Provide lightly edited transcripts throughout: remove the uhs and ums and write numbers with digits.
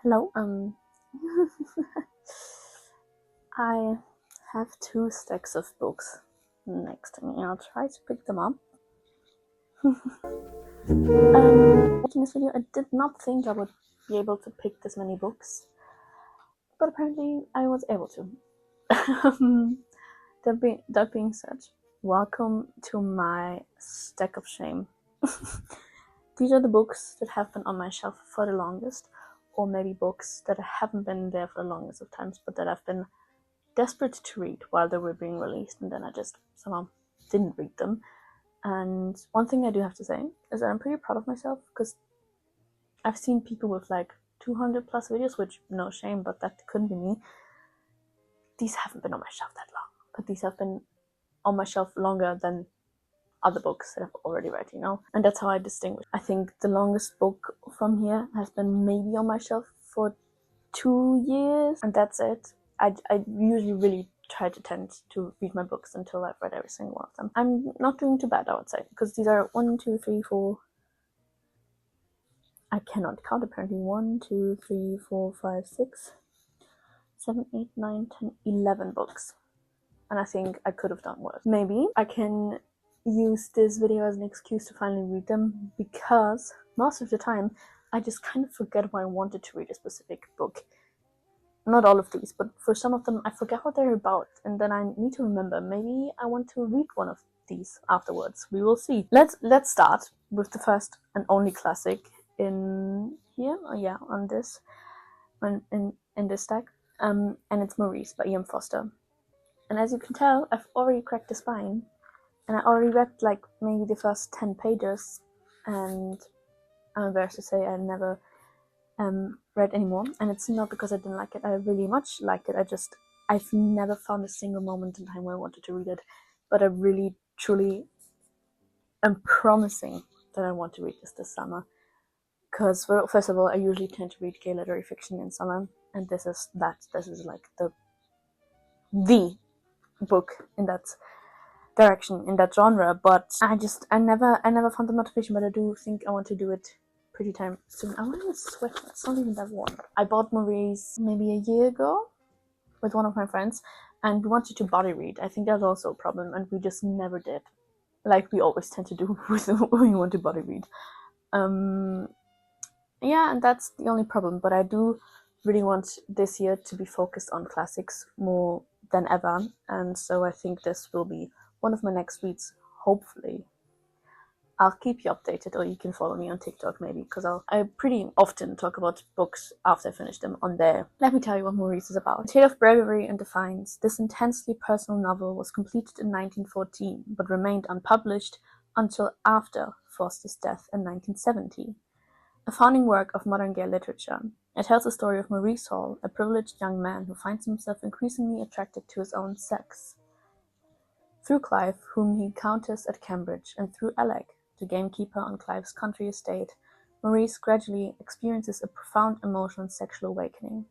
Hello, I have 2 stacks of books next to me. I'll try to pick them up. Watching this video, I did not think I would be able to pick this many books, but apparently I was able to. That being said, welcome to my stack of shame. These are the books that have been on my shelf for the longest, or maybe books that haven't been there for the longest of times, but that I've been desperate to read while they were being released, and then I just somehow didn't read them. And one thing I do have to say is that I'm pretty proud of myself, because I've seen people with like 200 plus videos, which no shame, but that couldn't be me. These haven't been on my shelf that long, but these have been on my shelf longer than other books that I've already read, and that's how I distinguish. I think the longest book from here has been maybe on my shelf for 2 years, and that's it. I usually really try to tend to read my books until I've read every single one of them. I'm not doing too bad, I would say, because these are 1, 2, 3, 4. I cannot count apparently. 1, 2, 3, 4, 5, 6, 7, 8, 9, 10, 11 books. And I think I could have done worse. Maybe I can use this video as an excuse to finally read them, because most of the time I just kind of forget why I wanted to read a specific book. Not all of these, but for some of them I forget what they're about, and then I need to remember. Maybe I want to read one of these afterwards. We will see. Let's start with the first and only classic in here. Oh yeah, on this, in this stack. And it's Maurice by E.M. Foster. And as you can tell, I've already cracked the spine, and I already read like maybe the first 10 pages, and I'm embarrassed to say I never read anymore. And it's not because I didn't like it. I really much liked it. I've never found a single moment in time where I wanted to read it, but I really truly am promising that I want to read this summer, because first of all, I usually tend to read gay literary fiction in summer, and this is like the book in that direction, in that genre. But I never found the motivation, but I do think I want to do it pretty time soon. I'm wearing a sweater, it's not even that warm. I bought Maurice maybe a year ago with one of my friends, and we wanted to body read. I think that's also a problem, and we just never did, like we always tend to do when we want to body read. Yeah, and that's the only problem. But I do really want this year to be focused on classics more than ever, and so I think this will be one of my next reads, hopefully. I'll keep you updated, or you can follow me on TikTok maybe, because I pretty often talk about books after I finish them on there. Let me tell you what Maurice is about. A tale of bravery and defiance, this intensely personal novel was completed in 1914, but remained unpublished until after Foster's death in 1970. A founding work of modern gay literature, it tells the story of Maurice Hall, a privileged young man who finds himself increasingly attracted to his own sex. Through Clive, whom he encounters at Cambridge, and through Alec, the gamekeeper on Clive's country estate, Maurice gradually experiences a profound emotional and sexual awakening.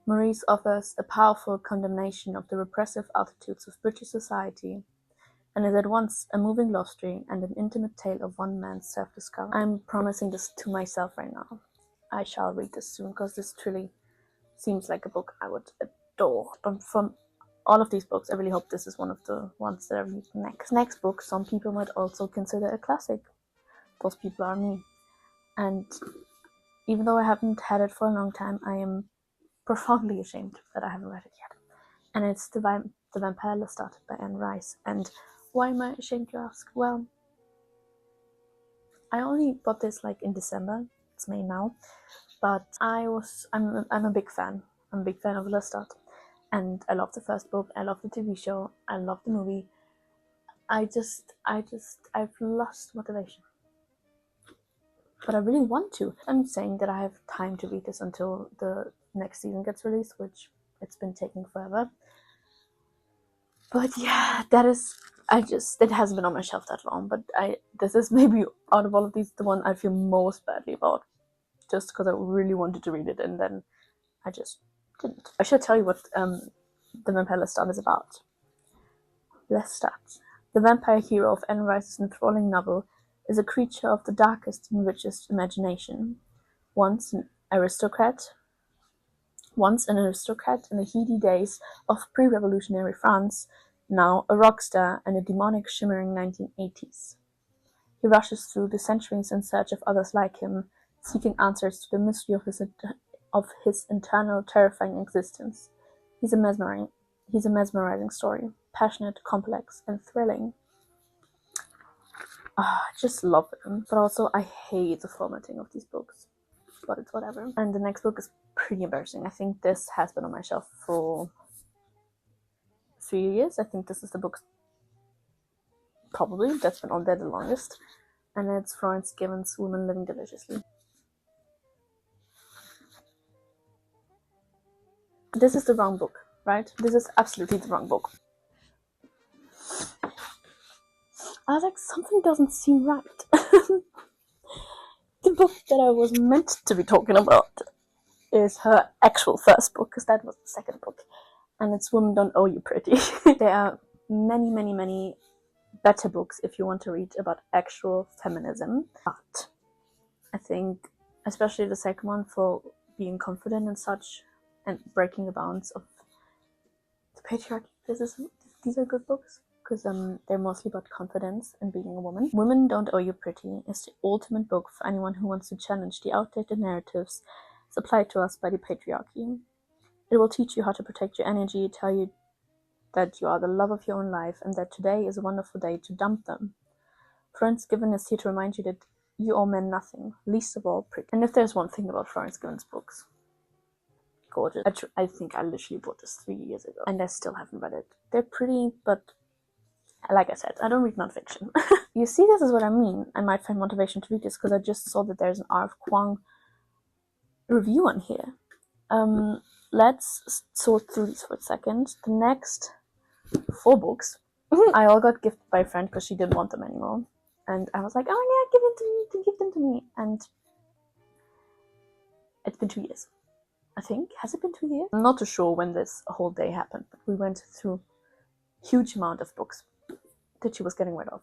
Maurice offers a powerful condemnation of the repressive attitudes of British society, and is at once a moving love story and an intimate tale of one man's self-discovery. I'm promising this to myself right now. I shall read this soon, because this truly seems like a book I would adore. But from all of these books, I really hope this is one of the ones that I read next. Next book, some people might also consider a classic. Those people are me. And even though I haven't had it for a long time, I am profoundly ashamed that I haven't read it yet. And it's The Vampire Lestat by Anne Rice. And why am I ashamed, you ask? Well, I only bought this like in December. It's May now. But I'm a big fan. I'm a big fan of Lestat. And I love the first book, I love the TV show, I love the movie. I've lost motivation. But I really want to. I'm saying that I have time to read this until the next season gets released, which it's been taking forever. But yeah, it hasn't been on my shelf that long, but this is maybe out of all of these the one I feel most badly about, just because I really wanted to read it, and then I just didn't. I should tell you what The Vampire Lestat is about. Lestat, the vampire hero of Anne Rice's enthralling novel, is a creature of the darkest and richest imagination. Once an aristocrat, Once an aristocrat in the heady days of pre-revolutionary France, now a rock star in the demonic, shimmering 1980s. He rushes through the centuries in search of others like him, seeking answers to the mystery of his internal, terrifying existence. He's a mesmerizing story, passionate, complex, and thrilling. I just love them, but also I hate the formatting of these books. But it's whatever. And the next book is pretty embarrassing. I think this has been on my shelf for 3 years. I think this is the book probably that's been on there the longest. And it's Florence Given's Women Living Deliciously. This is the wrong book, right? This is absolutely the wrong book. I was like, something doesn't seem right. The book that I was meant to be talking about is her actual first book, because that was the second book. And it's Women Don't Owe You Pretty. There are many, many, many better books if you want to read about actual feminism. But I think, especially the second one, for being confident and such, and breaking the bounds of the patriarchy, these are good books. Because they're mostly about confidence and being a woman. Women Don't Owe You Pretty is the ultimate book for anyone who wants to challenge the outdated narratives supplied to us by the patriarchy. It will teach you how to protect your energy, tell you that you are the love of your own life, and that today is a wonderful day to dump them. Florence Given is here to remind you that you owe men nothing, least of all pretty. And if there's one thing about Florence Given's books, gorgeous. I think I literally bought this 3 years ago, and I still haven't read it. They're pretty, but like I said, I don't read nonfiction. You see, this is what I mean. I might find motivation to read this because I just saw that there's an R.F. Kuang review on here. Let's sort through these for a second. The next 4 books I all got gifted by a friend because she didn't want them anymore. And I was like, oh yeah, give them to me. And it's been 2 years, I think. Has it been 2 years? I'm not too sure when this whole day happened, but we went through a huge amount of books that she was getting rid of.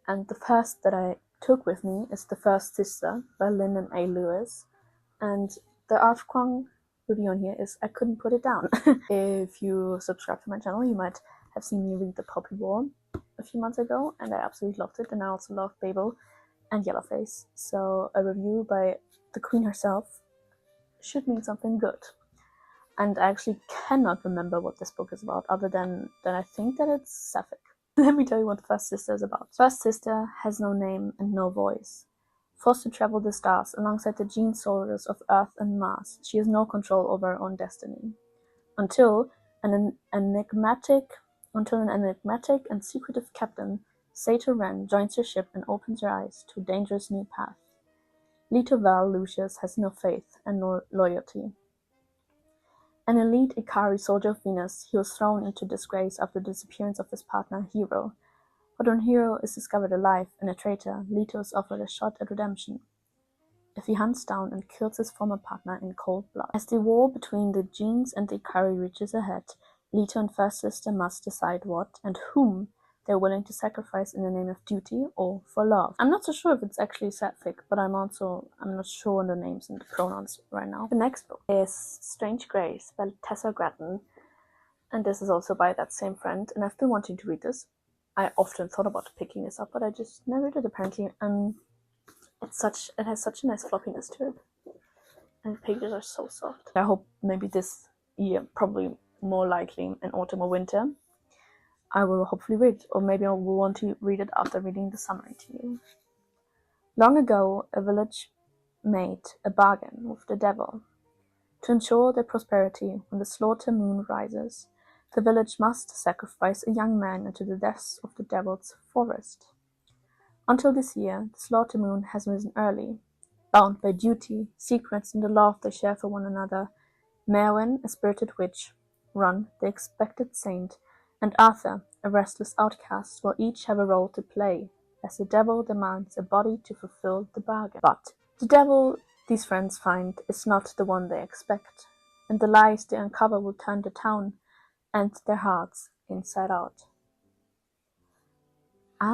And the first that I took with me is The First Sister by Lyndon A. Lewis. And the R.F. Kuang review on here is I couldn't put it down. If you subscribe to my channel, you might have seen me read The Poppy War a few months ago, and I absolutely loved it. And I also love Babel and Yellowface. So a review by the Queen herself should mean something good. And I actually cannot remember what this book is about, other than that I think that it's sapphic. Let me tell you what First Sister is about. First Sister has no name and no voice. Forced to travel the stars alongside the gene soldiers of Earth and Mars, she has no control over her own destiny. Until an enigmatic and secretive captain, Sato Ren, joins her ship and opens her eyes to a dangerous new path. Leto Val Lucius has no faith and no loyalty. An elite Ikari soldier of Venus, he was thrown into disgrace after the disappearance of his partner, Hero. But when Hero is discovered alive and a traitor, Leto is offered a shot at redemption if he hunts down and kills his former partner in cold blood. As the war between the Genes and the Ikari reaches a head, Leto and First Sister must decide what and whom they're willing to sacrifice in the name of duty or for love. I'm not so sure if it's actually sapphic, but I'm not sure on the names and the pronouns right now. The next book is Strange Grace by Tessa Grattan, and this is also by that same friend, and I've been wanting to read this. I often thought about picking this up, but I just never did apparently, and it has such a nice floppiness to it, and the pages are so soft. I hope maybe this year, probably more likely in autumn or winter, I will hopefully read, or maybe I will want to read it after reading the summary to you. Long ago, a village made a bargain with the devil. To ensure their prosperity, when the slaughter moon rises, the village must sacrifice a young man into the depths of the devil's forest. Until this year, the slaughter moon has risen early. Bound by duty, secrets, and the love they share for one another, Merwin, a spirited witch, Ron, the expected saint, and Arthur, a restless outcast, will each have a role to play, as the devil demands a body to fulfill the bargain. But the devil, these friends find, is not the one they expect, and the lies they uncover will turn the town and their hearts inside out.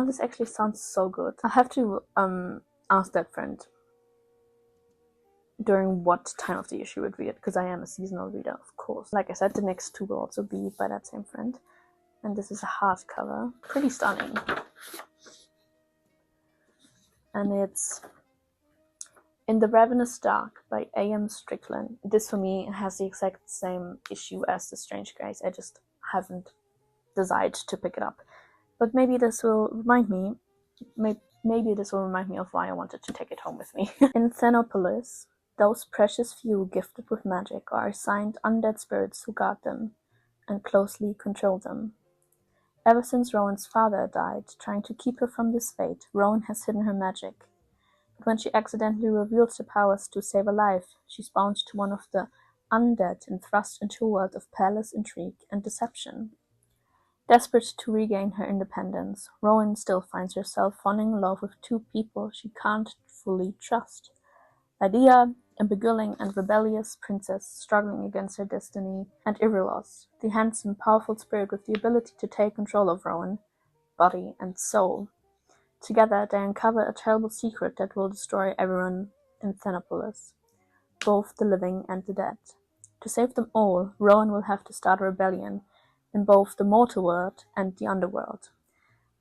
This actually sounds so good. I have to ask that friend during what time of the year she would read it, because I am a seasonal reader, of course. Like I said, the next two will also be by that same friend. And this is a hardcover. Pretty stunning. And it's In the Ravenous Dark by A.M. Strickland. This for me has the exact same issue as The Strange Grace. I just haven't decided to pick it up. But maybe this will remind me, maybe this will remind me of why I wanted to take it home with me. In Xenopolis, those precious few gifted with magic are assigned undead spirits who guard them and closely control them. Ever since Rowan's father died, trying to keep her from this fate, Rowan has hidden her magic. But when she accidentally reveals her powers to save a life, she's bound to one of the undead and thrust into a world of perilous intrigue and deception. Desperate to regain her independence, Rowan still finds herself falling in love with two people she can't fully trust. Lydia, a beguiling and rebellious princess struggling against her destiny, and Irilos, the handsome, powerful spirit with the ability to take control of Rowan, body and soul. Together, they uncover a terrible secret that will destroy everyone in Xenopolis, both the living and the dead. To save them all, Rowan will have to start a rebellion in both the mortal world and the underworld,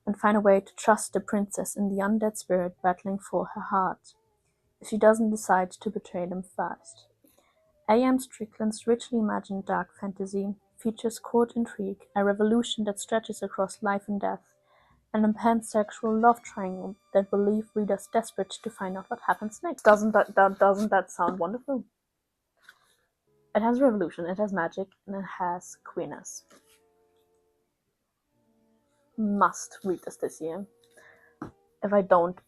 and find a way to trust the princess in the undead spirit battling for her heart, if she doesn't decide to betray them first. A.M. Strickland's richly imagined dark fantasy features court intrigue, a revolution that stretches across life and death, an intense sexual love triangle that will leave readers desperate to find out what happens next. Doesn't that sound wonderful? It has revolution, it has magic, and it has queerness. Must read this year. If I don't,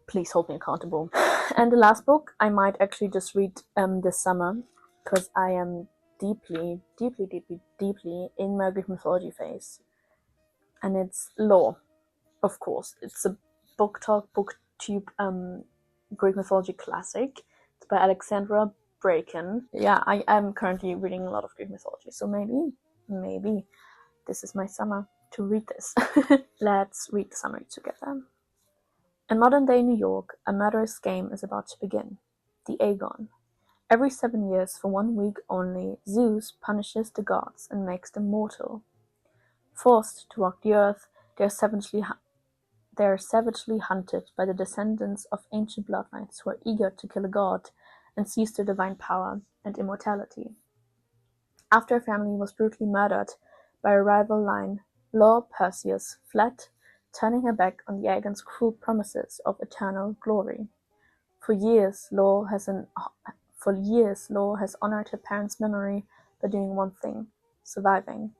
please hold me accountable. And the last book I might actually just read this summer, because I am deeply in my Greek mythology phase. And it's Lore, of course. It's a book talk, booktube Greek mythology classic. It's by Alexandra Bracken. Yeah, I am currently reading a lot of Greek mythology, so maybe this is my summer to read this. Let's read the summary together. In modern-day New York, a murderous game is about to begin. The Aegon. Every 7 years, for 1 week only, Zeus punishes the gods and makes them mortal. Forced to walk the earth, they are savagely hunted by the descendants of ancient bloodlines who are eager to kill a god and seize their divine power and immortality. After a family was brutally murdered by a rival line, Lord Perseus fled, turning her back on the Aegon's cruel promises of eternal glory. For years, Law has honored her parents' memory by doing one thing: surviving.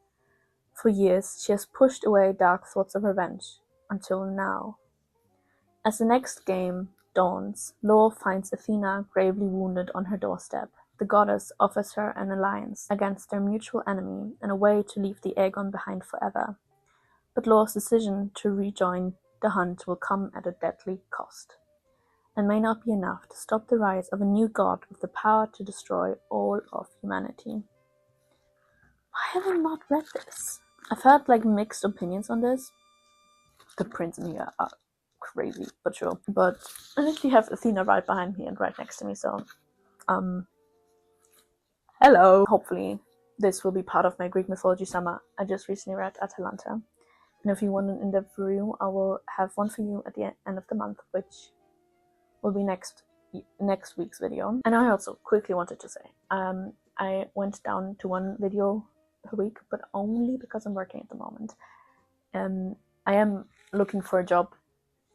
For years, she has pushed away dark thoughts of revenge, until now. As the next game dawns, Law finds Athena gravely wounded on her doorstep. The goddess offers her an alliance against their mutual enemy and a way to leave the Aegon behind forever. But Law's decision to rejoin the hunt will come at a deadly cost, and may not be enough to stop the rise of a new god with the power to destroy all of humanity. Why have I not read this? I've heard mixed opinions on this. The prints in here are crazy, but sure. But I literally have Athena right behind me and right next to me, so hello. Hopefully this will be part of my Greek mythology summer. I just recently read Atalanta. And if you want an in-depth review, I will have one for you at the end of the month, which will be next week's video. And I also quickly wanted to say, I went down to 1 video per week, but only because I'm working at the moment. I am looking for a job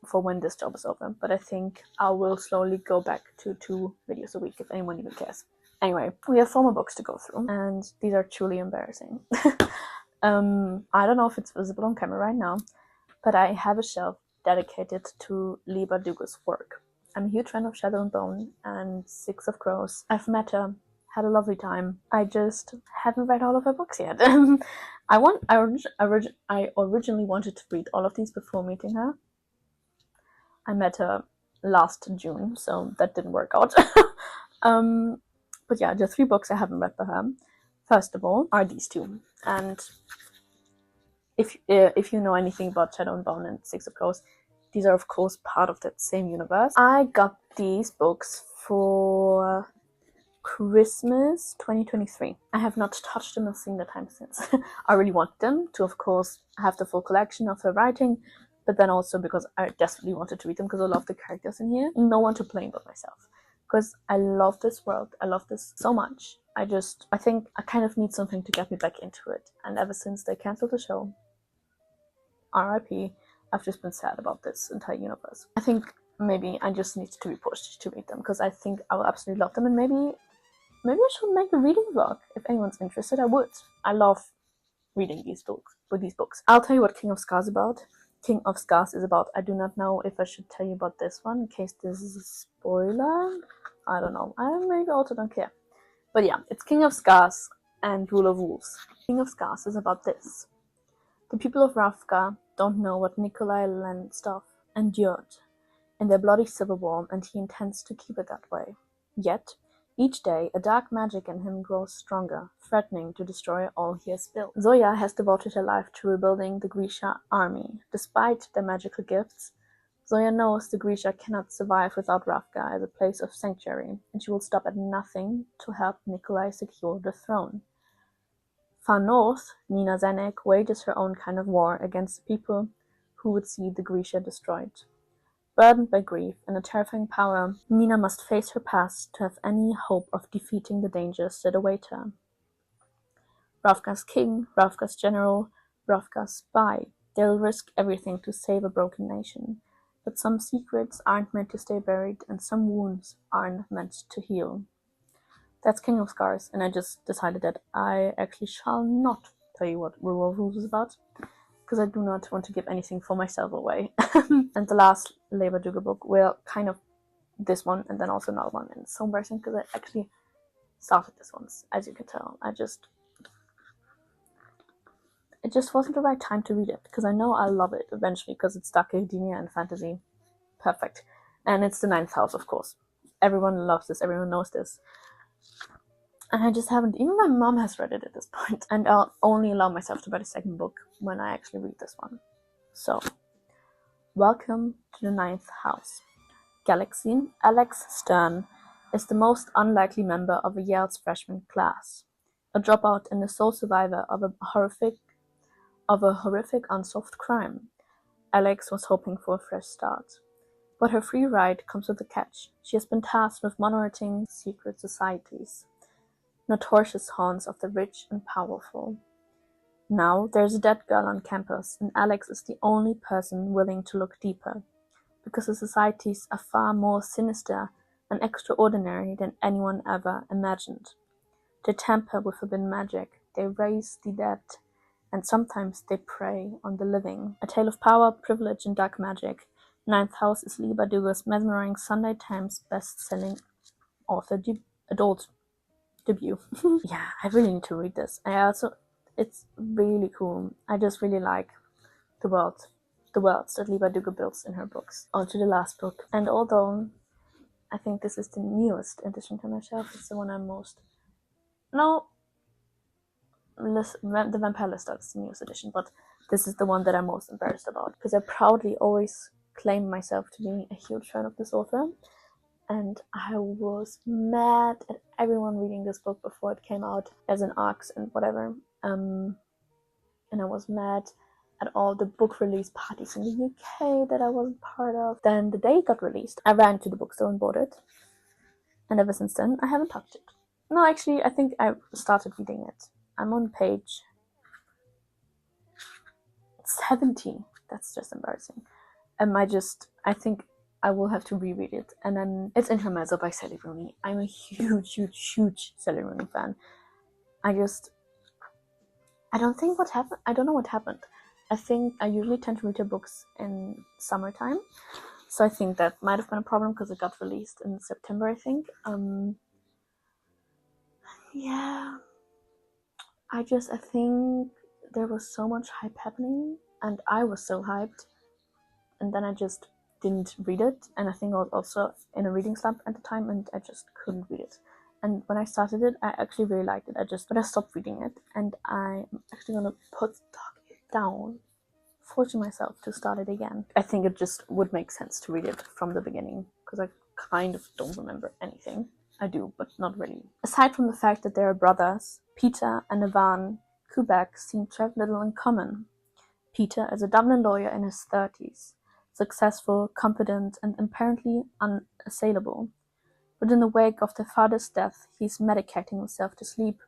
for when this job is over, but I think I will slowly go back to 2 videos a week if anyone even cares. Anyway, we have 4 more books to go through, and these are truly embarrassing. I don't know if it's visible on camera right now, but I have a shelf dedicated to Leigh Bardugo's work. I'm a huge fan of Shadow and Bone and Six of Crows. I've met her, had a lovely time. I just haven't read all of her books yet. I originally wanted to read all of these before meeting her. I met her last June, so that didn't work out. But yeah, the 3 books I haven't read by her, first of all, are these 2. And if you know anything about Shadow and Bone and Six of Crows, these are of course part of that same universe. I got these books for Christmas 2023. I have not touched them a single time since. I really want them to, of course, have the full collection of her writing, but then also because I desperately wanted to read them because I love the characters in here. No one to blame but myself, because I love this world. I love this so much. I think I kind of need something to get me back into it. And ever since they cancelled the show, RIP, I've just been sad about this entire universe. I think maybe I just need to be pushed to read them because I think I will absolutely love them, and maybe I should make a reading vlog. If anyone's interested, I would. I love reading these books. I'll tell you what King of Scars is about. King of Scars is about. I do not know if I should tell you about this one in case this is a spoiler. I don't know. I maybe also don't care. But yeah, it's King of Scars and Rule of Wolves. King of Scars is about this. The people of Ravka don't know what Nikolai Landstov endured in their bloody civil war, and he intends to keep it that way. Yet, each day, a dark magic in him grows stronger, threatening to destroy all he has built. Zoya has devoted her life to rebuilding the Grisha army. Despite their magical gifts, Zoya knows the Grisha cannot survive without Ravka as a place of sanctuary, and she will stop at nothing to help Nikolai secure the throne. Far north, Nina Zenek wages her own kind of war against the people who would see the Grisha destroyed. Burdened by grief and a terrifying power, Nina must face her past to have any hope of defeating the dangers that await her. Ravka's king, Ravka's general, Ravka's spy, they'll risk everything to save a broken nation. But some secrets aren't meant to stay buried, and some wounds aren't meant to heal. That's King of Scars, and I just decided that I actually shall not tell you what Rule of Wolves is about, because I do not want to give anything for myself away. And the last Leigh Bardugo book, well, kind of this one, and then also another one, and it's so embarrassing because I actually started this one, as you can tell. It just wasn't the right time to read it, because I know I'll love it eventually, because it's dark academia and fantasy. Perfect. And it's the 9th house, of course. Everyone loves this, everyone knows this. And I just haven't, even my mom has read it at this point. And I'll only allow myself to buy the second book when I actually read this one. So, welcome to the 9th house. Galaxy. Alex Stern is the most unlikely member of a Yale's freshman class. A dropout and the sole survivor of a horrific unsolved crime. Alex was hoping for a fresh start. But her free ride comes with a catch. She has been tasked with monitoring secret societies, notorious haunts of the rich and powerful. Now there's a dead girl on campus, and Alex is the only person willing to look deeper, because the societies are far more sinister and extraordinary than anyone ever imagined. They tamper with forbidden magic, they raise the dead, and sometimes they prey on the living. A tale of power, privilege, and dark magic. 9th House is Leigh Bardugo's mesmerizing Sunday Times best-selling author adult debut. Yeah, I really need to read this. It's really cool. I just really like the worlds that Leigh Bardugo builds in her books. On to the last book. And although I think this is the newest addition to my shelf, it's the one I'm most... No, the Vampire Lestat is the newest edition, but this is the one that I'm most embarrassed about, because I proudly always claim myself to be a huge fan of this author, and I was mad at everyone reading this book before it came out as an ARCs and whatever, and I was mad at all the book release parties in the UK that I wasn't part of. Then the day it got released, I ran to the bookstore and bought it, and ever since then I haven't touched it. No, actually, I think I started reading it. I'm on page 70. That's just embarrassing. I think I will have to reread it. And then it's Intermezzo by Sally Rooney. I'm a huge Sally Rooney fan. I don't know what happened. I think I usually tend to read her books in summertime. So I think that might have been a problem because it got released in September, I think. Yeah. I think there was so much hype happening, and I was so hyped, and then I just didn't read it, and I think I was also in a reading slump at the time, and I just couldn't read it. And when I started it, I actually really liked it. But I stopped reading it, and I'm actually gonna put it down, forcing myself to start it again. I think it just would make sense to read it from the beginning, because I kind of don't remember anything. I do, but not really. Aside from the fact that they are brothers, Peter and Ivan Kubek seem to have little in common. Peter is a Dublin lawyer in his 30s, successful, competent, and apparently unassailable. But in the wake of their father's death, he's medicating himself to sleep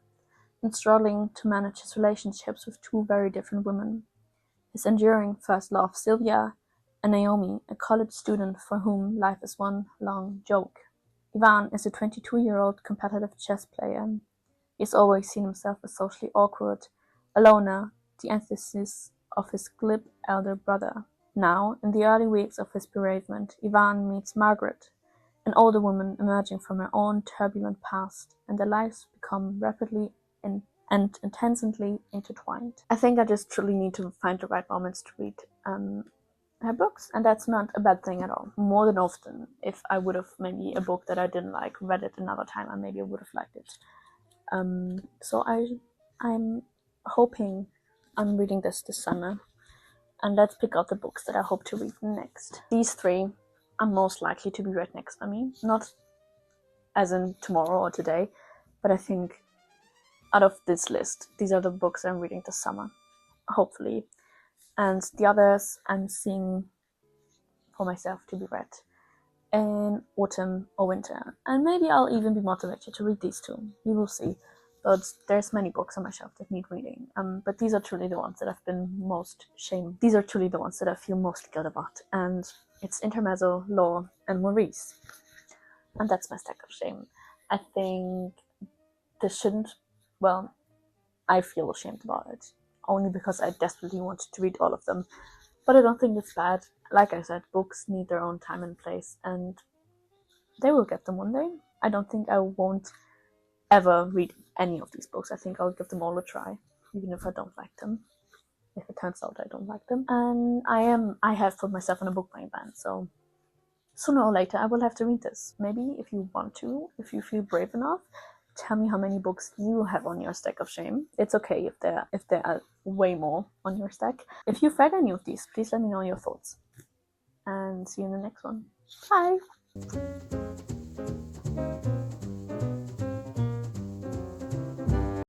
and struggling to manage his relationships with two very different women. His enduring first love, Sylvia, and Naomi, a college student for whom life is one long joke. Ivan is a 22-year-old competitive chess player. He's always seen himself as socially awkward, a loner, the antithesis of his glib elder brother. Now, in the early weeks of his bereavement, Ivan meets Margaret, an older woman emerging from her own turbulent past, and their lives become rapidly and intensely intertwined. I think I just truly need to find the right moments to read her books, and that's not a bad thing at all. More than often, if I would have maybe a book that I didn't like, read it another time, I maybe would have liked it. So I'm hoping I'm reading this summer, and let's pick out the books that I hope to read next. These three are most likely to be read next by me, not as in tomorrow or today, but I think out of this list, these are the books I'm reading this summer, hopefully. And the others I'm seeing for myself to be read in autumn or winter. And maybe I'll even be motivated to read these two. We will see. But there's many books on my shelf that need reading. But these are truly the ones that I've been most shamed. These are truly the ones that I feel most guilt about. And it's Intermezzo, Law, and Maurice. And that's my stack of shame. I think this shouldn't, well, I feel ashamed about it. Only because I desperately wanted to read all of them. But I don't think it's bad. Like I said, books need their own time and place, and they will get them one day. I don't think I won't ever read any of these books. I think I'll give them all a try, even if I don't like them. If it turns out I don't like them. And I have put myself on a book buying ban, so sooner or later I will have to read this. Maybe if you want to, if you feel brave enough, tell me how many books you have on your stack of shame. It's okay if there are way more on your stack. If you've read any of these, please let me know your thoughts. And see you in the next one. Bye!